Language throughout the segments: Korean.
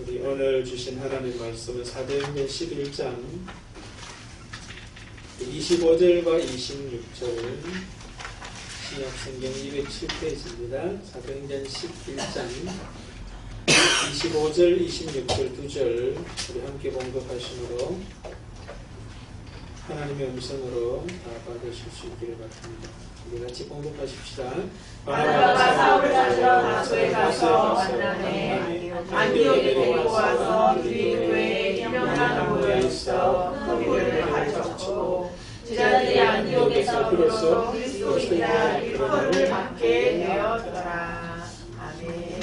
우리 오늘 주신 하나님의 말씀은 사도행전 11장 25절과 26절 신약성경 207페이지입니다. 사도행전 11장 25절, 26절 두 절 우리 함께 봉독하심으로 하나님의 음성으로 다 받으실 수 있기를 바랍니다. 우리 같이 봉독하십시다. 바나바가 사울을 찾으러 다소에 가서 만나매 안디옥에 데리고 와서 그리 교회에 유명한 나무에 있어 허리를 가르쳤고 제자들이 안디옥에서 비로소 그리스도이다 일컬음을 받게 되었더라. 아멘.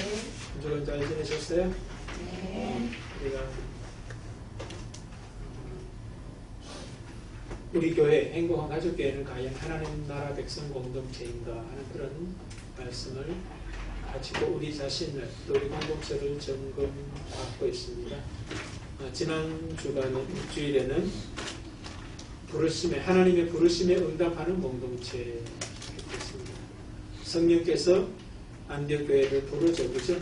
한주간 잘 지내셨어요? 네. 우리 교회 행복한 가족교회는 과연 하나님 나라 백성 공동체인가 하는 그런 말씀을 가지고 우리 자신을 또 우리 공동체를 점검하고 있습니다. 지난 주간 일주일에는 하나님의 부르심에 응답하는 공동체였습니다. 성령께서 안디옥 교회를 부르죠, 그죠?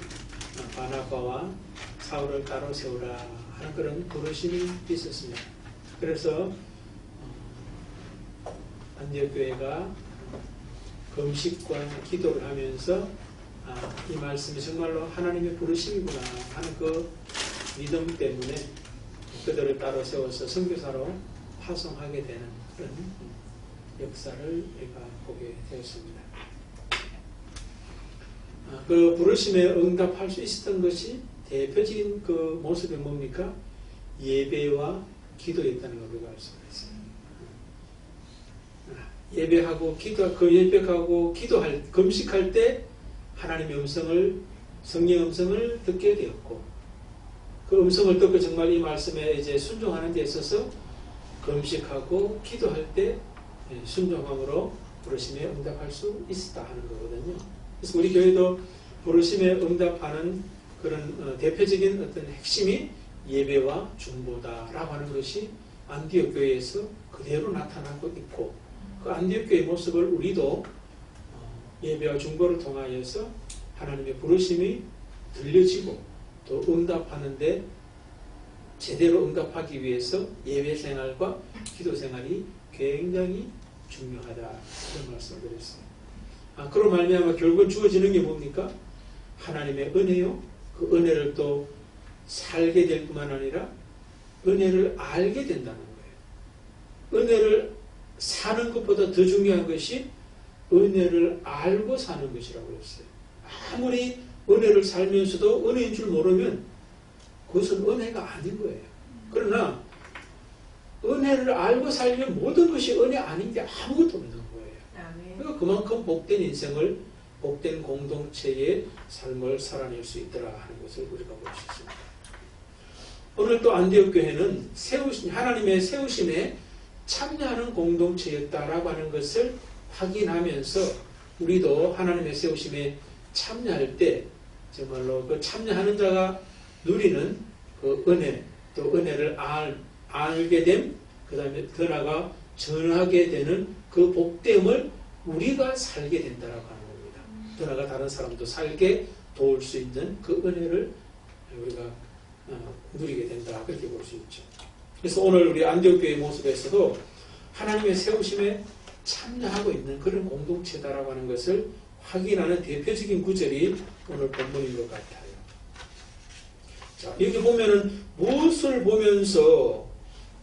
바나바와 사울을 따로 세우라 하는 그런 부르심이 있었습니다. 그래서 안디옥 교회가 금식과 기도를 하면서 이 말씀이 정말로 하나님의 부르심이구나 하는 그 믿음 때문에 그들을 따로 세워서 선교사로 파송하게 되는 그런 역사를 우리가 보게 되었습니다. 그 부르심에 응답할 수 있었던 것이 대표적인 그 모습이 뭡니까? 예배와 기도였다는 걸 우리가 알 수가 있어요. 예배하고 기도할 금식할 때 하나님의 음성을, 성령의 음성을 듣게 되었고, 그 음성을 듣고 정말 이 말씀에 이제 순종하는 데 있어서 금식하고 기도할 때 순종함으로 부르심에 응답할 수 있었다 하는 거거든요. 그래서 우리 교회도 부르심에 응답하는 그런 대표적인 어떤 핵심이 예배와 중보다라고 하는 것이 안디옥 교회에서 그대로 나타나고 있고, 그 안디옥 교회의 모습을 우리도 예배와 중보를 통하여서 하나님의 부르심이 들려지고 또 응답하는데 제대로 응답하기 위해서 예배 생활과 기도 생활이 굉장히 중요하다 그런 말씀을 드렸어요. 그로 말미암아 결국 주어지는 게 뭡니까? 하나님의 은혜요. 그 은혜를 또 살게 될 뿐만 아니라 은혜를 알게 된다는 거예요. 은혜를 사는 것보다 더 중요한 것이 은혜를 알고 사는 것이라고 했어요. 아무리 은혜를 살면서도 은혜인 줄 모르면 그것은 은혜가 아닌 거예요. 그러나 은혜를 알고 살면 모든 것이 은혜 아닌 게 아무것도 없는 거예요. 그러니까 그만큼 복된 인생을, 복된 공동체의 삶을 살아낼 수 있더라 하는 것을 우리가 볼 수 있습니다. 오늘 또 안디옥 교회는 하나님의 세우심에 참여하는 공동체였다라고 하는 것을 확인하면서 우리도 하나님의 세우심에 참여할 때 정말로 그 참여하는 자가 누리는 그 은혜, 또 은혜를 알게 됨, 그 다음에 더 나아가 전하게 되는 그 복됨을 우리가 살게 된다라고 하는 겁니다. 더 나아가 다른 사람도 살게 도울 수 있는 그 은혜를 우리가 누리게 된다, 그렇게 볼 수 있죠. 그래서 오늘 우리 안디옥 교회의 모습에서도 하나님의 세우심에 참여하고 있는 그런 공동체다라고 하는 것을 확인하는 대표적인 구절이 오늘 본문인 것 같아요. 자, 여기 보면은 무엇을 보면서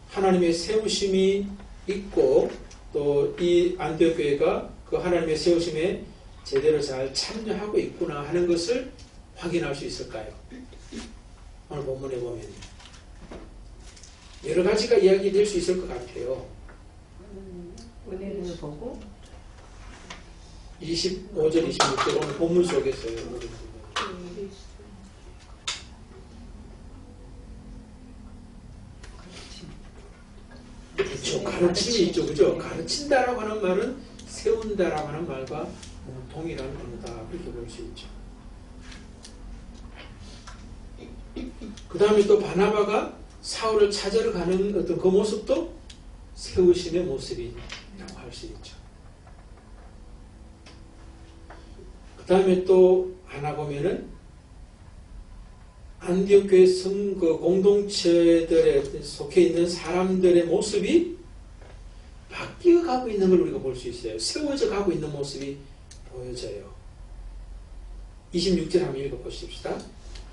하나님의 세우심이 있고 또 이 안디옥 교회가 그 하나님의 세우심에 제대로 잘 참여하고 있구나 하는 것을 확인할 수 있을까요? 오늘 본문에 보면 여러 가지가 이야기될 수 있을 것 같아요. 은혜를 보고 25절, 26절 오늘 본문 속에서요. 그렇죠. 가르침이 있죠. 그죠? 가르친다라고 하는 말은 세운다라고 하는 말과 동일한 언어다. 그렇게 볼 수 있죠. 그 다음에 또 바나바가 사울을 찾으러 가는 어떤 그 모습도 세우심의 모습이라고 할 수 있죠. 그 다음에 또 하나 보면은 안디옥 교회 그 공동체들에 속해 있는 사람들의 모습이 바뀌어 가고 있는 걸 우리가 볼 수 있어요. 세워져 가고 있는 모습이 보여져요. 26절 한번 읽어보십시다.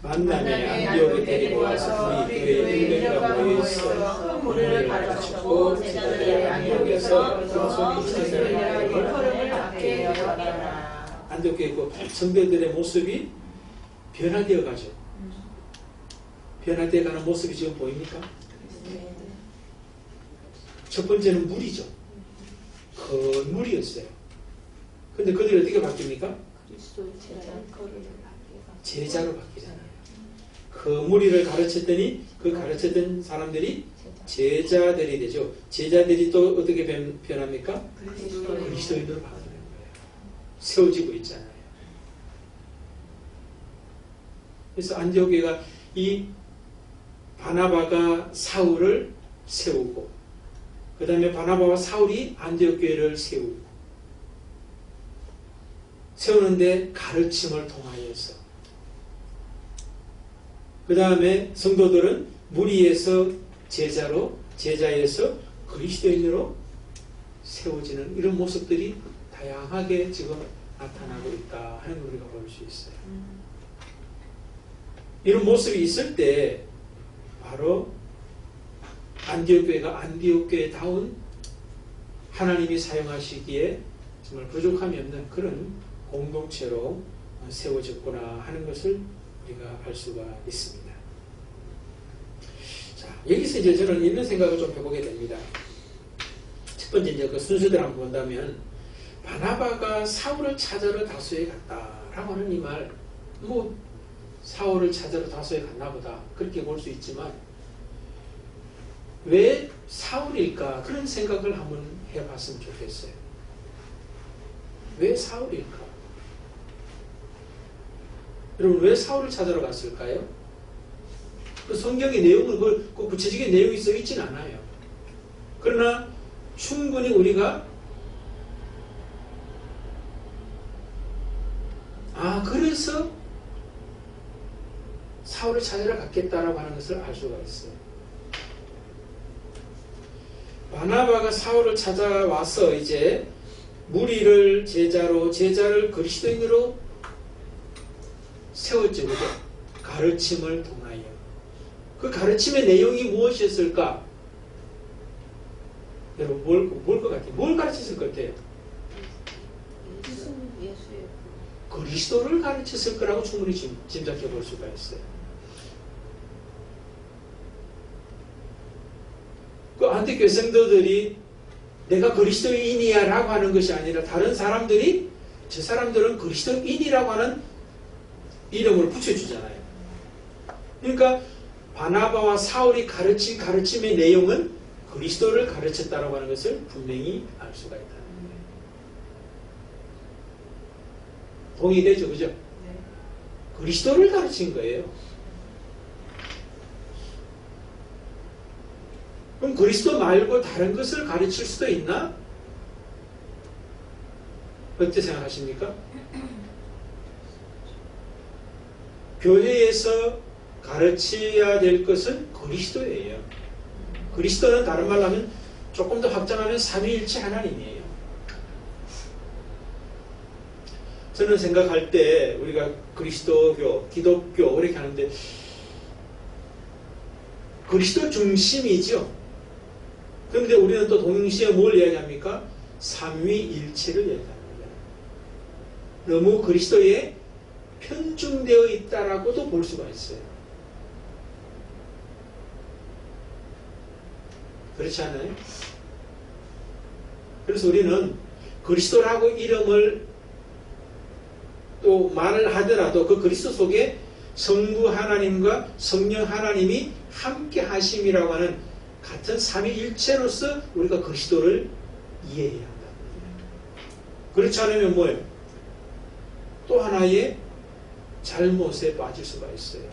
만남에 안디옥에 데리고 와서 우리 교회 100명과 모여서 무리를 가르치고 제자들이 안디옥에서 소리 지르는 걸음을 닫게 하더라. 안디옥 교회 그 성도들의 모습이 변화되어 가죠. 변화되어 가는 모습이 지금 보입니까? 첫 번째는 물이죠. 큰 물이었어요. 근데 그들이 어떻게 바뀝니까? 제자로 바뀌잖아요. 그 무리를 가르쳤더니 그 가르쳤던 사람들이 제자들이 되죠. 제자들이 또 어떻게 변합니까? 그리스도인으로 바뀌는 거예요. 세워지고 있잖아요. 그래서 안디옥 교회가 이 바나바가 사울을 세우고 그 다음에 바나바와 사울이 안디옥 교회를 세우는데 가르침을 통하여서 그 다음에 성도들은 무리에서 제자에서 그리스도인으로 세워지는 이런 모습들이 다양하게 지금 나타나고 있다 하는 걸 우리가 볼 수 있어요. 이런 모습이 있을 때 바로 안디옥 교회가 안디옥 교회다운 하나님이 사용하시기에 정말 부족함이 없는 그런 공동체로 세워졌구나 하는 것을 우리가 알 수가 있습니다. 자, 여기서 이제 저는 이런 생각을 좀 해보게 됩니다. 첫 번째 이제 그 순서대로 한번 본다면 바나바가 사울을 찾으러 다소에 갔다라고 하는 이 말, 뭐 사울을 찾으러 다소에 갔나 보다 그렇게 볼 수 있지만 왜 사울일까 그런 생각을 한번 해봤으면 좋겠어요. 왜 사울일까? 여러분 왜 사울을 찾으러 갔을까요? 그 성경의 내용은 그 구체적인 내용이 써 있진 않아요. 그러나 충분히 우리가 그래서 사울을 찾으러 갔겠다라고 하는 것을 알 수가 있어요. 바나바가 사울을 찾아와서 이제 무리를 제자를 그리스도인으로 세웠죠. 그죠? 가르침을 통하여. 그 가르침의 내용이 무엇이었을까? 여러분 뭘 것 같아요? 뭘 가르쳤을 것 같아요? 그리스도를 가르쳤을 거라고 충분히 짐작해 볼 수가 있어요. 그 안디옥 교회 성도들이 내가 그리스도인이야 라고 하는 것이 아니라 다른 사람들이 저 사람들은 그리스도인이라고 하는 이름을 붙여주잖아요. 그러니까 바나바와 사울이 가르친 가르침의 내용은 그리스도를 가르쳤다라고 하는 것을 분명히 알 수가 있다는 거예요. 동의되죠? 그죠? 그리스도를 가르친 거예요. 그럼 그리스도 말고 다른 것을 가르칠 수도 있나? 어떻게 생각하십니까? 교회에서 가르쳐야 될 것은 그리스도예요. 그리스도는 다른 말로 하면 조금 더 확장하면 삼위일체 하나님이에요. 저는 생각할 때 우리가 그리스도교, 기독교 이렇게 하는데 그리스도 중심이죠. 그런데 우리는 또 동시에 뭘 이야기합니까? 삼위일체를 이야기합니다. 너무 그리스도에 편중되어 있다라고도 볼 수가 있어요. 그렇지 않아요? 그래서 우리는 그리스도라고 이름을 또 말을 하더라도 그 그리스도 속에 성부 하나님과 성령 하나님이 함께 하심이라고 하는 같은 삼위일체로서 우리가 그리스도를 이해해야 한다. 그렇지 않으면 뭐예요? 또 하나의 잘못에 빠질 수가 있어요.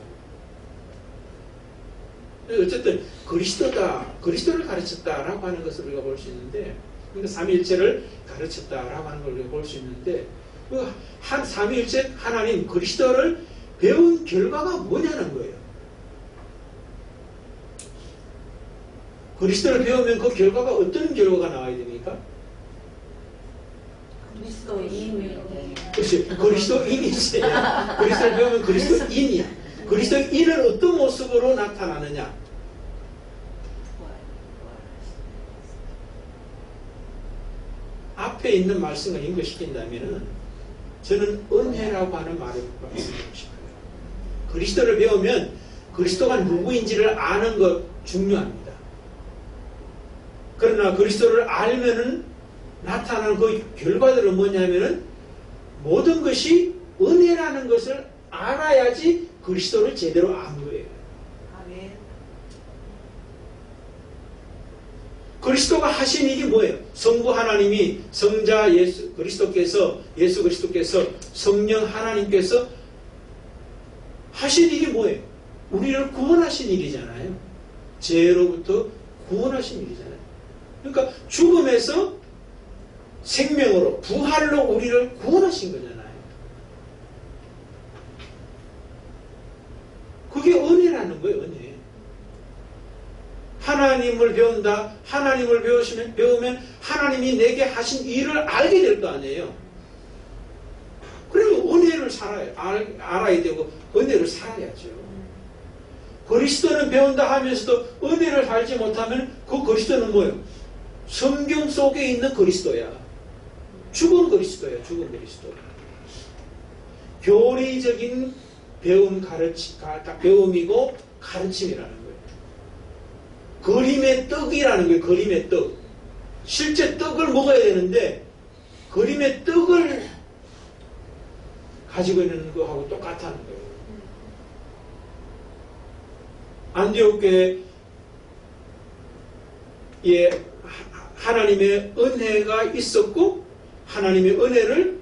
어쨌든 그리스도를 가르쳤다라고 하는 것을 우리가 볼 수 있는데, 그러니까 삼위일체를 가르쳤다라고 하는 걸 우리가 볼 수 있는데, 한 삼위일체 하나님 그리스도를 배운 결과가 뭐냐는 거예요. 그리스도를 배우면 그 결과가 어떤 결과가 나와야 됩니까? 그리스도인이 그렇지. 그리스도인이지. 그리스도를 배우면 그리스도인이야. 그리스도인은 어떤 모습으로 나타나느냐? 앞에 있는 말씀을 연결시킨다면 저는 은혜라고 하는 말을 말씀드리고 싶어요. 그리스도를 배우면 그리스도가 누구인지를 아는 것 중요합니다. 그러나 그리스도를 알면은 나타나는 그 결과들은 뭐냐면은 모든 것이 은혜라는 것을 알아야지 그리스도를 제대로 안 거예요. 아멘. 그리스도가 하신 일이 뭐예요? 성부 하나님이 성자 예수 그리스도께서 성령 하나님께서 하신 일이 뭐예요? 우리를 구원하신 일이잖아요. 죄로부터 구원하신 일이잖아요. 그러니까 죽음에서 생명으로 부활로 우리를 구원하신 거잖아요. 그게 은혜라는 거예요. 은혜. 하나님을 배운다. 하나님을 배우면 하나님이 내게 하신 일을 알게 될 거 아니에요. 그러면 은혜를 알아야 되고 은혜를 살아야죠. 그리스도는 배운다 하면서도 은혜를 살지 못하면 그 그리스도는 뭐예요? 성경 속에 있는 그리스도야. 죽은 그리스도야. 죽은 그리스도. 교리적인 배움이고 가르침이라는 거예요. 그림의 떡이라는 거예요. 그림의 떡. 실제 떡을 먹어야 되는데 그림의 떡을 가지고 있는 거하고 똑같다는 거예요. 안디옥 교회에 하나님의 은혜가 있었고 하나님의 은혜를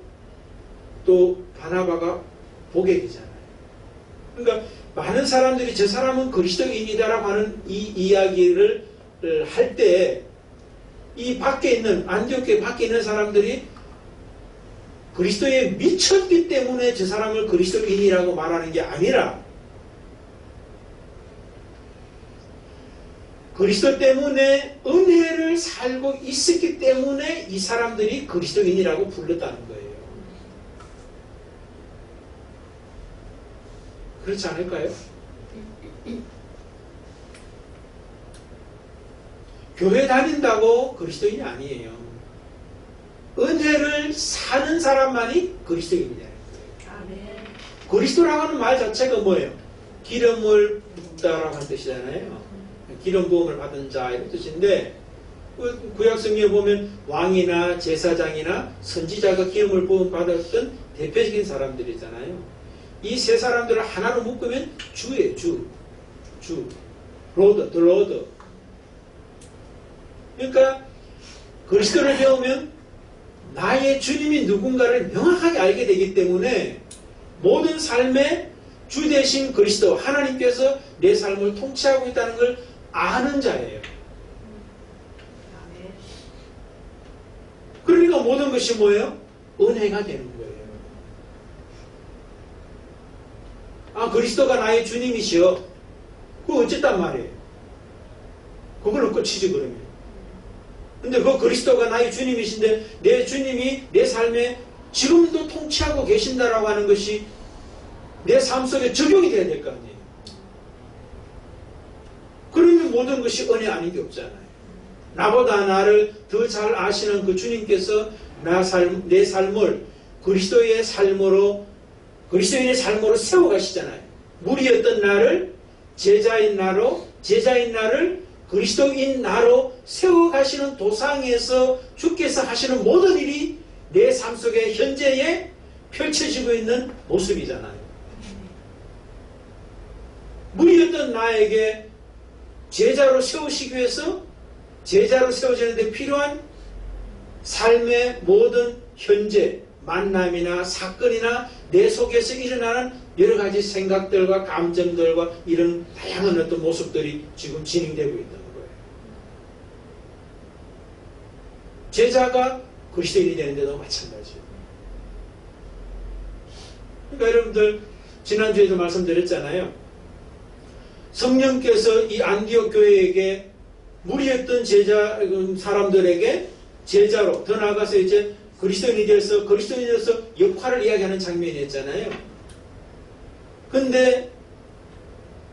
또 바나바가 보게 되잖아요. 그러니까 많은 사람들이 저 사람은 그리스도인이다라고 하는 이 이야기를 할 때 이 밖에 있는 안디옥 교회 밖에 있는 사람들이 그리스도에 미쳤기 때문에 저 사람을 그리스도인이라고 말하는 게 아니라 그리스도 때문에 은혜를 살고 있었기 때문에 이 사람들이 그리스도인이라고 불렀다는 거예요. 그렇지 않을까요? 교회 다닌다고 그리스도인이 아니에요. 은혜를 사는 사람만이 그리스도인이다. 그리스도라고 하는 말 자체가 뭐예요? 기름을 붓다라고 하는 뜻이잖아요. 기름 부음을 받은 자 이런 뜻인데 구약 성경에 보면 왕이나 제사장이나 선지자가 기름을 부음 받았던 대표적인 사람들이잖아요. 이 세 사람들을 하나로 묶으면 주예요. 주. 로드, 더 로드. 그러니까 그리스도를 배우면 나의 주님이 누군가를 명확하게 알게 되기 때문에 모든 삶의 주 되신 그리스도 하나님께서 내 삶을 통치하고 있다는 걸 아는 자예요. 그러니까 모든 것이 뭐예요? 은혜가 되는 거예요. 아, 그리스도가 나의 주님이시여. 그거 어쨌단 말이에요? 그걸로 끝이지 그러면. 근데 그 그리스도가 나의 주님이신데 내 주님이 내 삶에 지금도 통치하고 계신다라고 하는 것이 내 삶 속에 적용이 돼야 될 거 아니에요. 그러면 모든 것이 은혜 아닌 게 없잖아요. 나보다 나를 더 잘 아시는 그 주님께서 내 삶을 그리스도인의 삶으로 세워가시잖아요. 무리였던 나를 제자인 나를 그리스도인 나로 세워가시는 도상에서 주께서 하시는 모든 일이 내 삶 속에 현재에 펼쳐지고 있는 모습이잖아요. 무리였던 나에게 제자로 세우시기 위해서 제자로 세워지는데 필요한 삶의 모든 현재 만남이나 사건이나 내 속에서 일어나는 여러 가지 생각들과 감정들과 이런 다양한 어떤 모습들이 지금 진행되고 있는 거예요. 제자가 그리스도인이 되는데도 마찬가지예요. 그러니까 여러분들 지난주에도 말씀드렸잖아요. 성령께서 이 안디옥 교회에게 무리했던 제자 사람들에게 제자로 더 나아가서 이제 그리스도인이 되어서 역할을 이야기하는 장면이었잖아요. 근데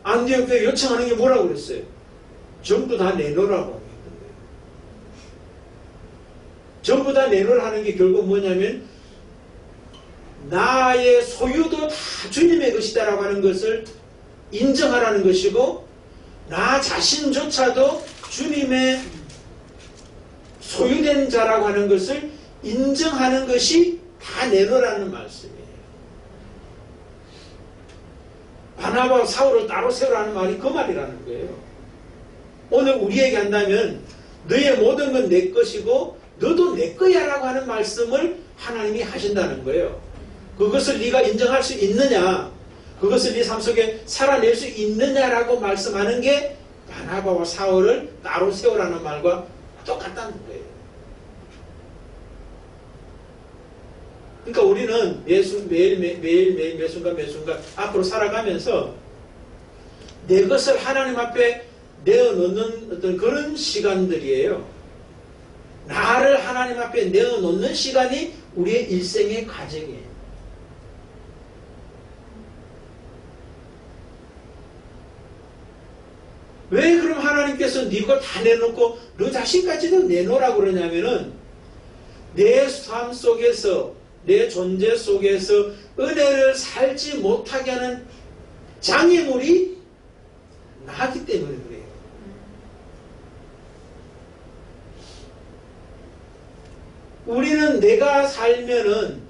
안디옥 교회 요청하는 게 뭐라고 그랬어요? 전부 다 내놓으라고 하는 거예요. 전부 다 내놓으라는 게 결국 뭐냐면 나의 소유도 다 주님의 것이다라고 하는 것을 인정하라는 것이고 나 자신조차도 주님의 소유된 자라고 하는 것을 인정하는 것이 다 내놓으라는 말씀이에요. 바나바와 사울을 따로 세우라는 말이 그 말이라는 거예요. 오늘 우리에게 한다면 너의 모든 건 내 것이고 너도 내 거야 라고 하는 말씀을 하나님이 하신다는 거예요. 그것을 네가 인정할 수 있느냐, 그것을 네 삶 속에 살아낼 수 있느냐라고 말씀하는 게 바나바와 사울을 따로 세우라는 말과 똑같다는 거예요. 그러니까 우리는 매일 매 순간 앞으로 살아가면서 내 것을 하나님 앞에 내어놓는 어떤 그런 시간들이에요. 나를 하나님 앞에 내어놓는 시간이 우리의 일생의 과정이에요. 왜 그럼 하나님께서 네 거 다 내놓고 너 자신까지도 내놓으라고 그러냐면은 내 삶 속에서 내 존재 속에서 은혜를 살지 못하게 하는 장애물이 나기 때문에 그래요. 우리는 내가 살면은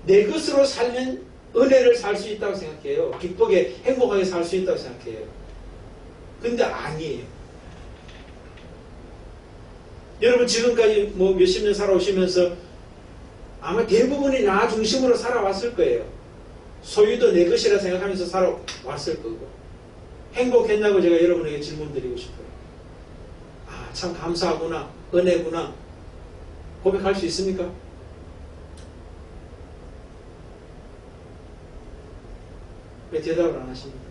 내 것으로 살면 은혜를 살 수 있다고 생각해요. 기쁘게 행복하게 살 수 있다고 생각해요. 근데 아니에요. 여러분 지금까지 뭐 몇십 년 살아오시면서 아마 대부분이 나 중심으로 살아왔을 거예요. 소유도 내 것이라 생각하면서 살아왔을 거고. 행복했냐고 제가 여러분에게 질문 드리고 싶어요. 아, 참 감사하구나, 은혜구나 고백할 수 있습니까? 왜 대답을 안 하십니까?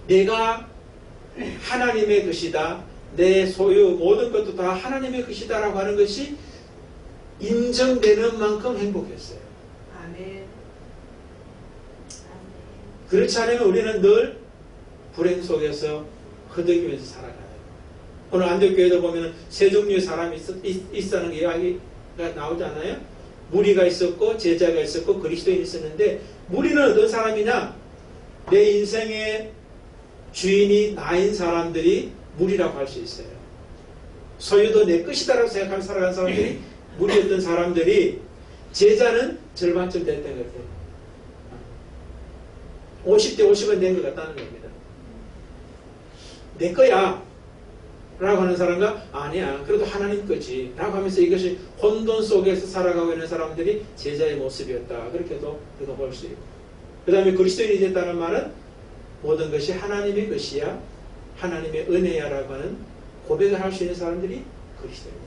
내가 하나님의 것이다, 내 소유 모든 것도 다 하나님의 것이다 라고 하는 것이 인정되는 만큼 행복했어요. 아멘. 그렇지 않으면 우리는 늘 불행 속에서 허덕이면서 살아가요. 오늘 안디옥교회도 보면 세 종류의 사람이 있었다는 이야기가 나오잖아요. 무리가 있었고 제자가 있었고 그리스도인이 있었는데, 무리는 어떤 사람이냐, 내 인생의 주인이 나인 사람들이 무리라고 할 수 있어요. 소유도 내 것이다라고 생각하며 살아가는 사람들이 무리였던 사람들이, 제자는 절반쯤 됐던 것 같아요. 50대 50은 된 것 같다는 겁니다. 내 거야 라고 하는 사람과 아니야 그래도 하나님 거지 라고 하면서 이것이 혼돈 속에서 살아가고 있는 사람들이 제자의 모습이었다, 그렇게도 볼 수 있고, 그 다음에 그리스도인이 됐다는 말은 모든 것이 하나님의 것이야, 하나님의 은혜야 라고 하는 고백을 할 수 있는 사람들이 그리스도인이다.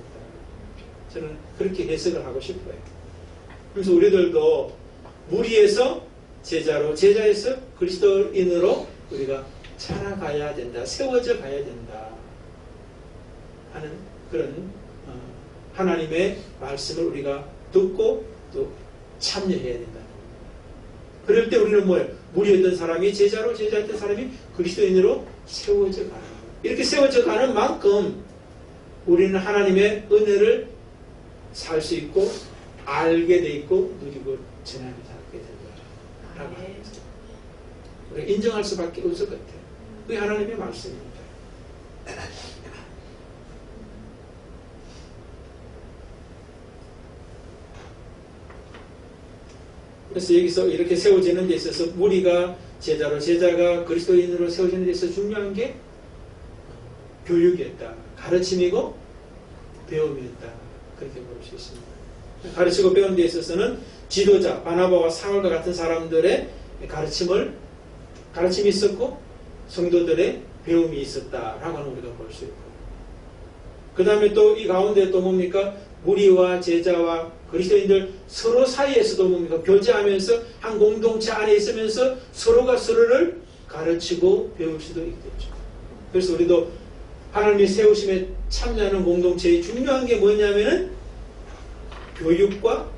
저는 그렇게 해석을 하고 싶어요. 그래서 우리들도 무리에서 제자로, 제자에서 그리스도인으로 우리가 자라가야 된다, 세워져 가야 된다 하는 그런 하나님의 말씀을 우리가 듣고 또 참여해야 된다. 그럴 때 우리는 뭐예요? 무리였던 사람이 제자로, 제자였던 사람이 그리스도인으로 세워져 가는 거예요. 이렇게 세워져 가는 만큼 우리는 하나님의 은혜를 살 수 있고 알게 돼 있고 누리고 전하게 살게 된다라고 하는 거죠. 우리가 인정할 수밖에 없을 것 같아요. 그게 하나님의 말씀입니다. 그래서 여기서 이렇게 세워지는 데 있어서 무리가 제자로, 제자가 그리스도인으로 세워지는 데 있어서 중요한 게 교육이었다, 가르침이고 배움이었다, 그렇게 볼 수 있습니다. 가르치고 배우는 데 있어서는 지도자 바나바와 사울과 같은 사람들의 가르침이 있었고 성도들의 배움이 있었다라고 하는 우리가 볼 수 있고, 그 다음에 또 이 가운데 또 뭡니까? 무리와 제자와 그리스도인들 서로 사이에서도 뭡니까? 교제하면서 한 공동체 안에 있으면서 서로가 서로를 가르치고 배울 수도 있겠죠. 그래서 우리도 하나님이 세우심에 참여하는 공동체의 중요한 게 뭐냐면은 교육과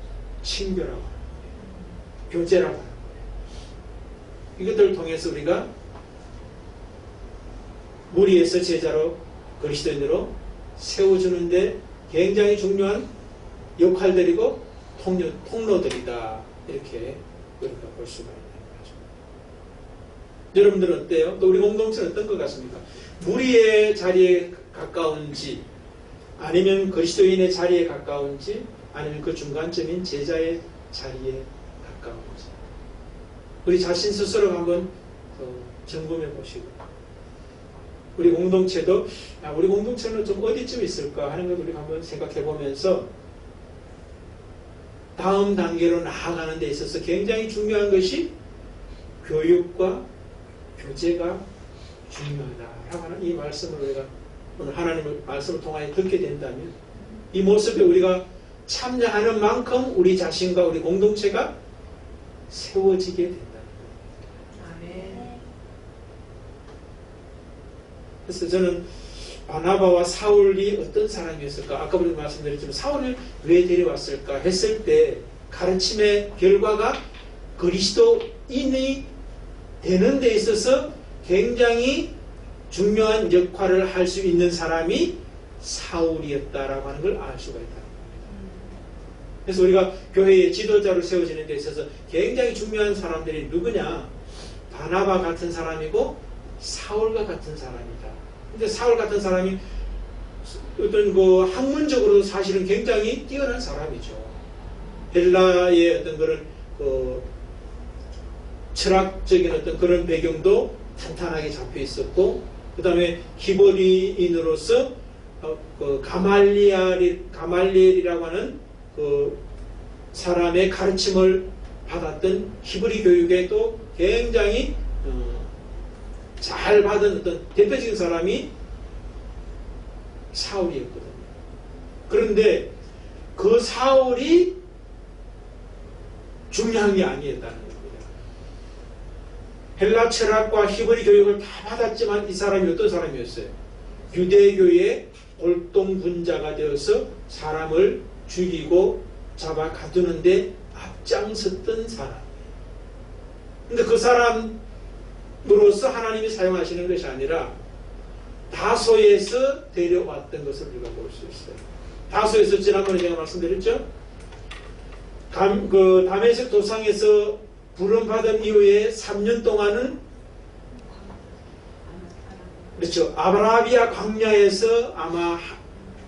친교라고 하는 거예요. 교제라고 하는 거예요. 이것들을 통해서 우리가 무리에서 제자로 그리스도인으로 세워주는데 굉장히 중요한 역할들이고 통로들이다. 이렇게 우리가 볼 수가 있는 거죠. 여러분들은 어때요? 또 우리 공동체는 어떤 것 같습니까? 무리의 자리에 가까운지 아니면 그리스도인의 자리에 가까운지 아니면 그 중간점인 제자의 자리에 가까운지 우리 자신 스스로 한번 점검해 보시고 우리 공동체도 우리 공동체는 좀 어디쯤 있을까 하는 걸 우리가 한번 생각해 보면서 다음 단계로 나아가는 데 있어서 굉장히 중요한 것이 교육과 교제가 중요하다라고 하는 이 말씀을 우리가 오늘 하나님의 말씀을 통하여 듣게 된다면 이 모습에 우리가 참여하는 만큼 우리 자신과 우리 공동체가 세워지게 된다는 거예요. 아멘. 그래서 저는 바나바와 사울이 어떤 사람이었을까? 아까 우리 말씀드렸지만 사울을 왜 데려왔을까? 했을 때 가르침의 결과가 그리스도인이 되는 데 있어서 굉장히 중요한 역할을 할 수 있는 사람이 사울이었다라고 하는 걸 알 수가 있다는 겁니다. 그래서 우리가 교회의 지도자로 세워지는 데 있어서 굉장히 중요한 사람들이 누구냐? 바나바 같은 사람이고 사울과 같은 사람이다. 근데 사울 같은 사람이 어떤 그 학문적으로 사실은 굉장히 뛰어난 사람이죠. 헬라의 어떤 그런 그 철학적인 어떤 그런 배경도 탄탄하게 잡혀 있었고, 그 다음에 히브리인으로서 그 가말리엘이라고 하는 그 사람의 가르침을 받았던 히브리 교육에 또 굉장히 잘 받은 어떤 대표적인 사람이 사울이었거든요. 그런데 그 사울이 중요한 게 아니었다는 겁니다. 헬라 철학과 히브리 교육을 다 받았지만 이 사람이 어떤 사람이었어요? 유대교의 골동분자가 되어서 사람을 죽이고 잡아 가두는데 앞장섰던 사람. 근데 그 사람으로서 하나님이 사용하시는 것이 아니라 다소에서 데려왔던 것을 우리가 볼 수 있어요. 다소에서 지난번에 제가 말씀드렸죠? 그 다메섹 도상에서 부름받은 이후에 3년 동안은 그렇죠. 아라비아 광야에서 아마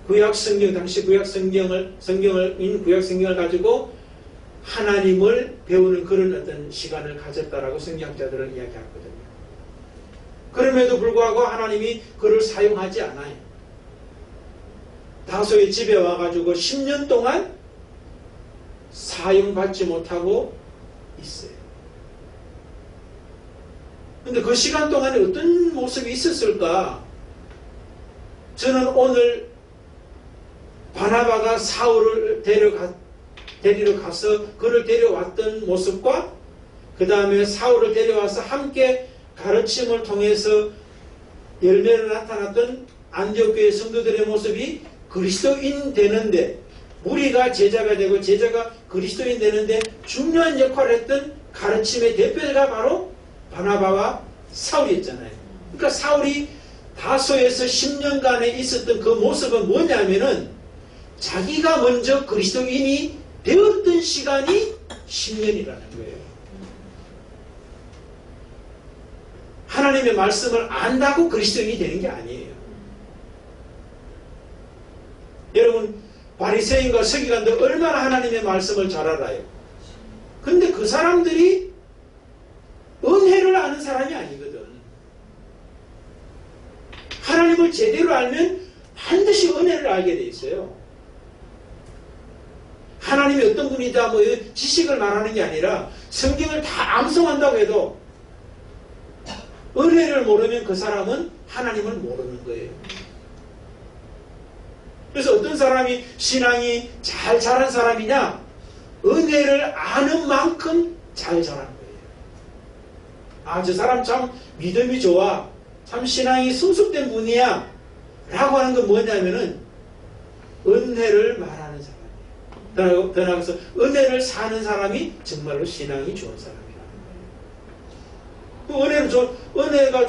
구약 성경, 당시 구약 성경을 가지고 하나님을 배우는 그런 어떤 시간을 가졌다라고 성경학자들은 이야기하거든요. 그럼에도 불구하고 하나님이 그를 사용하지 않아요. 다소의 집에 와가지고 10년 동안 사용받지 못하고 있어요. 근데 그 시간 동안에 어떤 모습이 있었을까? 저는 오늘 바나바가 사울을 데리러 가서 그를 데려왔던 모습과 그 다음에 사울을 데려와서 함께 가르침을 통해서 열매로 나타났던 안디옥교회 성도들의 모습이 그리스도인 되는데, 무리가 제자가 되고 제자가 그리스도인 되는데 중요한 역할을 했던 가르침의 대표가 바로 바나바와 사울이었잖아요. 그러니까 사울이 다소에서 10년간에 있었던 그 모습은 뭐냐면은 자기가 먼저 그리스도인이 되었던 시간이 10년이라는 거예요. 하나님의 말씀을 안다고 그리스도인이 되는 게 아니에요. 여러분, 바리새인과 서기관들 얼마나 하나님의 말씀을 잘 알아요. 근데 그 사람들이 은혜를 아는 사람이 아니거든. 하나님을 제대로 알면 반드시 은혜를 알게 돼 있어요. 하나님이 어떤 분이다 뭐 지식을 말하는 게 아니라 성경을 다 암송한다고 해도 은혜를 모르면 그 사람은 하나님을 모르는 거예요. 그래서 어떤 사람이 신앙이 잘 자란 사람이냐? 은혜를 아는 만큼 잘 자란 거예요. 아, 저 사람 참 믿음이 좋아. 참 신앙이 성숙된 분이야. 라고 하는 건 뭐냐면은 은혜를 말하는 사람이에요. 더 나아가서 은혜를 사는 사람이 정말로 신앙이 좋은 사람이라는 거예요. 은혜가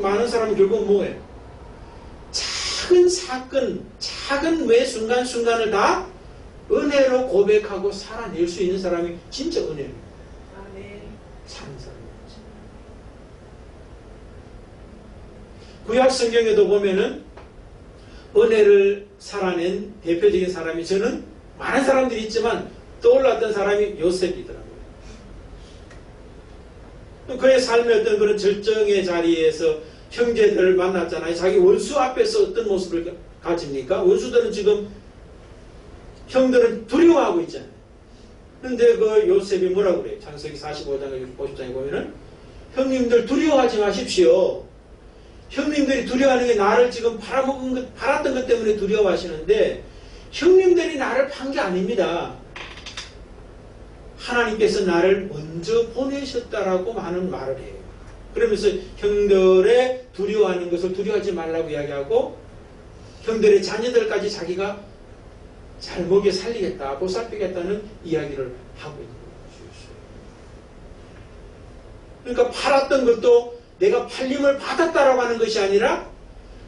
많은 사람은 결국 뭐예요? 작은 사건, 작은 매 순간순간을 다 은혜로 고백하고 살아낼 수 있는 사람이 진짜 은혜를 사는 사람이죠. 구약 성경에도 보면은 은혜를 살아낸 대표적인 사람이, 저는 많은 사람들이 있지만 떠올랐던 사람이 요셉이더라고요. 그의 삶의 어떤 그런 절정의 자리에서 형제들을 만났잖아요. 자기 원수 앞에서 어떤 모습을 가집니까? 원수들은 지금, 형들은 두려워하고 있잖아요. 그런데 그 요셉이 뭐라고 그래요? 창세기 45장, 50장에 보면은 형님들 두려워하지 마십시오. 형님들이 두려워하는 게 나를 지금 팔았던 것 때문에 두려워하시는데 형님들이 나를 판 게 아닙니다. 하나님께서 나를 먼저 보내셨다라고 많은 말을 해요. 그러면서 형들의 두려워하는 것을 두려워하지 말라고 이야기하고 형들의 자녀들까지 자기가 잘 먹여 살리겠다, 보살피겠다는 이야기를 하고 있는 거죠. 그러니까 팔았던 것도 내가 팔림을 받았다라고 하는 것이 아니라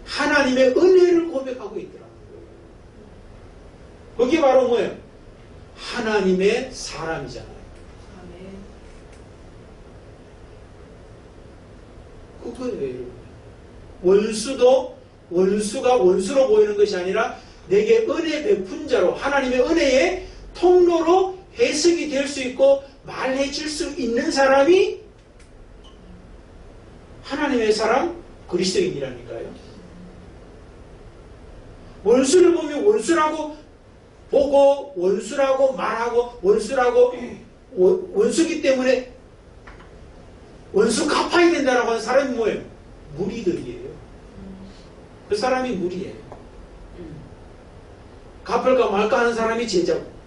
하나님의 은혜를 고백하고 있더라고요. 그게 바로 뭐예요? 하나님의 사람이잖아요. 그거예요. 원수가 원수로 보이는 것이 아니라 내게 은혜 베푼 자로, 하나님의 은혜의 통로로 해석이 될 수 있고 말해줄 수 있는 사람이 하나님의 사람, 그리스도인이라니까요. 원수를 보면 원수라고 보고 원수라고 말하고 원수기 때문에 원수 갚아야 된다라고 하는 사람이 뭐예요? 무리들이에요. 그 사람이 무리예요. 갚을까 말까 하는 사람이 제자고.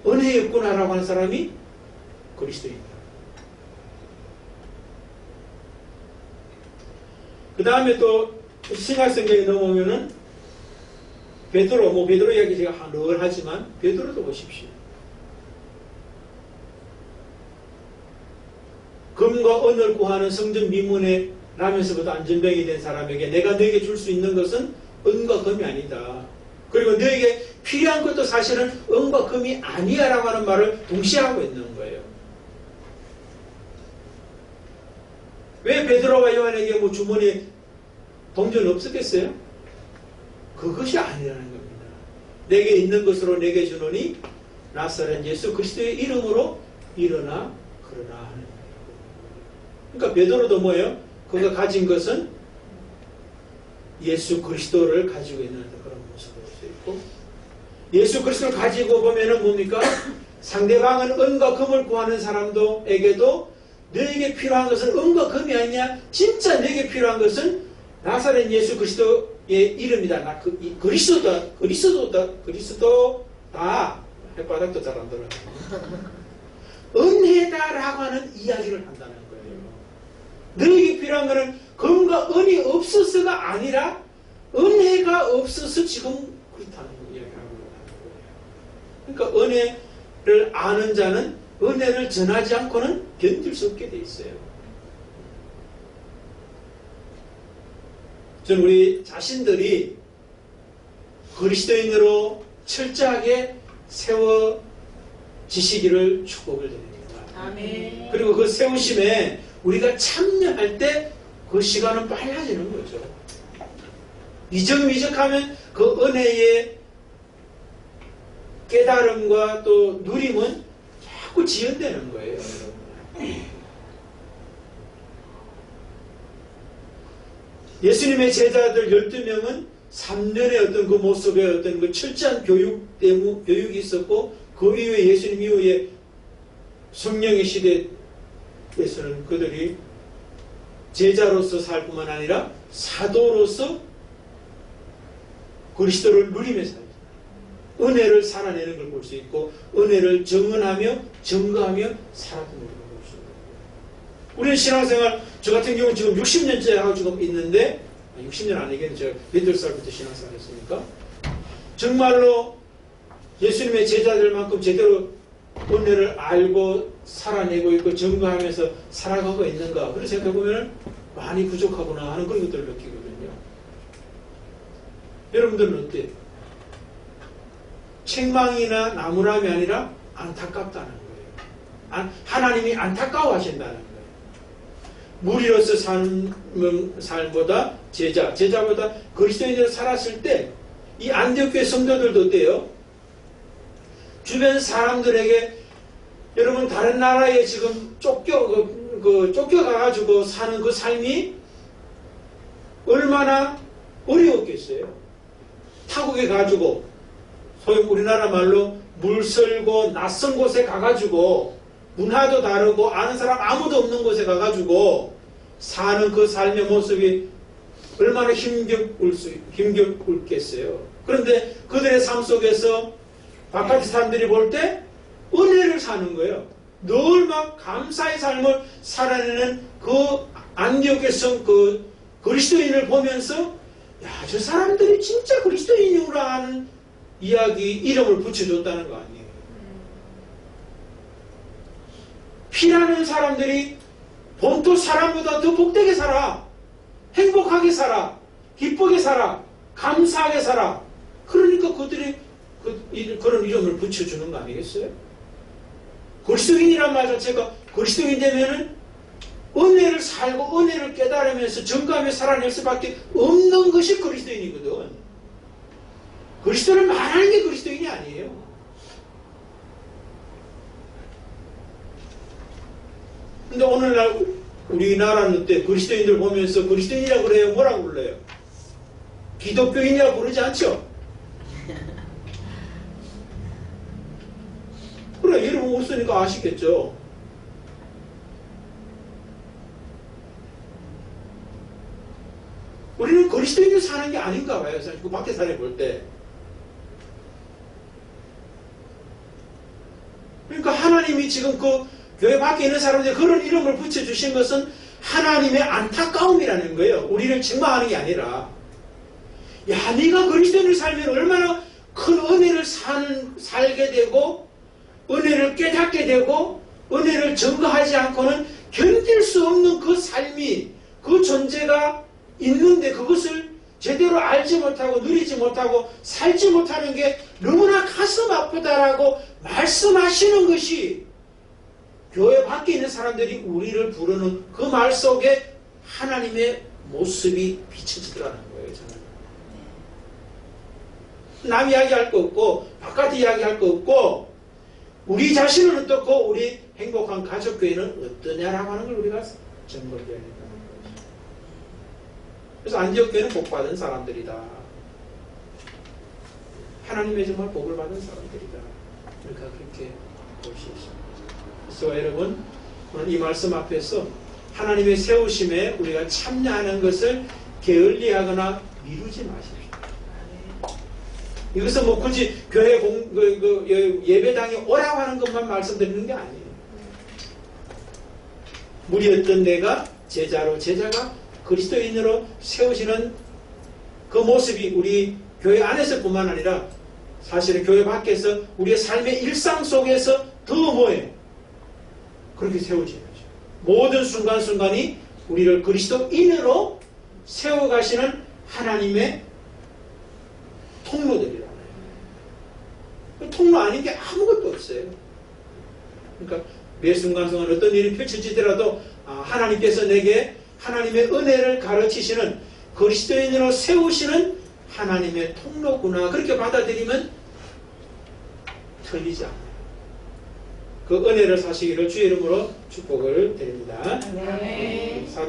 은혜였구나라고 하는 사람이 그리스도입니다. 그 다음에 또 신약성경에 넘어오면은 베드로 이야기 제가 늘 하지만 베드로도 보십시오. 금과 은을 구하는 성전 미문에 라면서부터 안전병이 된 사람에게 내가 너에게 줄 수 있는 것은 은과 금이 아니다. 그리고 너에게 필요한 것도 사실은 은과 금이 아니야 라고 하는 말을 동시에 하고 있는 거예요. 왜 베드로와 요한에게 주머니에 동전 없었겠어요? 그것이 아니라는 겁니다. 내게 있는 것으로 내게 주노니 나사렛 예수 그리스도의 이름으로 일어나 그러나 하는 거예요. 그러니까 베드로도 뭐예요? 그가 가진 것은 예수 그리스도를 가지고 있는 그런 모습을 볼 수 있고, 예수 그리스도를 가지고 보면은 뭡니까? 상대방은 은과 금을 구하는 사람도에게도 너에게 필요한 것은 은과 금이 아니냐? 진짜 너에게 필요한 것은 나사렛 예수 그리스도의 이름이다. 나 그리스도다. 혓바닥도 잘 안 들어요. 은혜다라고 하는 이야기를 한다는 거예요. 너에게 필요한 것은 금과 은이 없어서가 아니라 은혜가 없어서 지금 그렇다는 이야기를 하는 거예요. 그러니까 은혜를 아는 자는 은혜를 전하지 않고는 견딜 수 없게 돼 있어요. 저는 우리 자신들이 그리스도인으로 철저하게 세워지시기를 축복을 드립니다. 아멘. 그리고 그 세우심에 우리가 참여할 때 그 시간은 빨라지는 거죠. 이적미적하면 그 은혜의 깨달음과 또 누림은 자꾸 지연되는 거예요. 예수님의 제자들 12명은 3년의 어떤 그 모습의 어떤 그 철저한 교육이 있었고, 그 이후에 예수님 이후에 성령의 시대에서는 그들이 제자로서 살 뿐만 아니라 사도로서 그리스도를 누리며 살죠. 은혜를 살아내는 걸 볼 수 있고 은혜를 정언하며 증거하며 살아가는 걸 볼 수 있고 우리는 신앙생활 저 같은 경우는 지금 60년째 하고 지금 있는데 60년 아니겠네. 제가 8살부터 신앙생활 했으니까 정말로 예수님의 제자들만큼 제대로 은혜를 알고 살아내고 있고 증거하면서 살아가고 있는가 그런 생각해보면 많이 부족하구나 하는 그런 것들을 느끼거든요. 여러분들은 어때요? 책망이나 나무람이 아니라 안타깝다는 거예요. 하나님이 안타까워하신다는 거예요. 무리로서 사는 삶보다 제자보다 그리스도인으로 살았을 때 이 안디옥교회 성도들도 어때요? 주변 사람들에게 여러분 다른 나라에 지금 쫓겨가가지고 사는 그 삶이 얼마나 어려웠겠어요. 타국에 가지고 소위 우리나라 말로 물설고 낯선 곳에 가가지고 문화도 다르고 아는 사람 아무도 없는 곳에 가가지고 사는 그 삶의 모습이 얼마나 힘겹겠어요. 그런데 그들의 삶 속에서 바깥의 사람들이 볼 때 은혜를 사는 거예요. 늘 막 감사의 삶을 살아내는 그 안디옥의 그 그리스도인을 보면서 야, 저 사람들이 진짜 그리스도인이구나 하는 이야기, 이름을 붙여줬다는 거 아니에요. 피라는 사람들이 본토 사람보다 더 복되게 살아. 행복하게 살아. 기쁘게 살아. 감사하게 살아. 그러니까 그들이 그런 이름을 붙여주는 거 아니겠어요? 그리스도인이란 말 자체가 그리스도인 되면은 은혜를 살고 은혜를 깨달으면서 증거하며 살아낼 수밖에 없는 것이 그리스도인이거든. 그리스도를 말하는 게 그리스도인이 아니에요. 근데 오늘날 우리나라는 때 그리스도인들 보면서 그리스도인이라고 그래요? 뭐라고 불러요? 기독교인이라고 부르지 않죠? 그래, 이름 없으니까 아시겠죠? 우리는 그리스도인으로 사는 게 아닌가 봐요. 사실 그 밖에 사람이 볼 때. 그러니까 하나님이 지금 그 교회 밖에 있는 사람들이 그런 이름을 붙여주신 것은 하나님의 안타까움이라는 거예요. 우리를 증망하는 게 아니라 야, 네가 그리스도인으로 살면 얼마나 큰 은혜를 살게 되고 은혜를 깨닫게 되고 은혜를 증거하지 않고는 견딜 수 없는 그 삶이 그 존재가 있는데 그것을 제대로 알지 못하고 누리지 못하고 살지 못하는 게 너무나 가슴 아프다라고 말씀하시는 것이 교회 밖에 있는 사람들이 우리를 부르는 그 말 속에 하나님의 모습이 비춰지더라는 거예요. 저는. 남 이야기할 거 없고 바깥 이야기할 거 없고 우리 자신은 어떻고 우리 행복한 가족교회는 어떠냐라고 하는 걸 우리가 점검해야 된다는 거죠. 그래서 안디옥교회는 복받은 사람들이다. 하나님의 정말 복을 받은 사람들이다. 우리가 그렇게 볼 수 있습니다. 그래서 여러분 오늘 이 말씀 앞에서 하나님의 세우심에 우리가 참여하는 것을 게을리하거나 미루지 마십시오. 이것은 뭐 굳이 교회 예배당에 오라고 하는 것만 말씀드리는 게 아니에요. 무리였던 내가 제자가 그리스도인으로 세우시는 그 모습이 우리 교회 안에서 뿐만 아니라 사실은 교회 밖에서 우리의 삶의 일상 속에서 더 뭐예요? 그렇게 세워지는 거죠. 모든 순간순간이 우리를 그리스도인으로 세워가시는 하나님의 통로들이라고 해요. 통로 아닌 게 아무것도 없어요. 그러니까 매 순간순간 어떤 일이 펼쳐지더라도 하나님께서 내게 하나님의 은혜를 가르치시는 그리스도인으로 세우시는 하나님의 통로구나. 그렇게 받아들이면 틀리지 않아요. 그 은혜를 사시기를 주의 이름으로 축복을 드립니다. 네.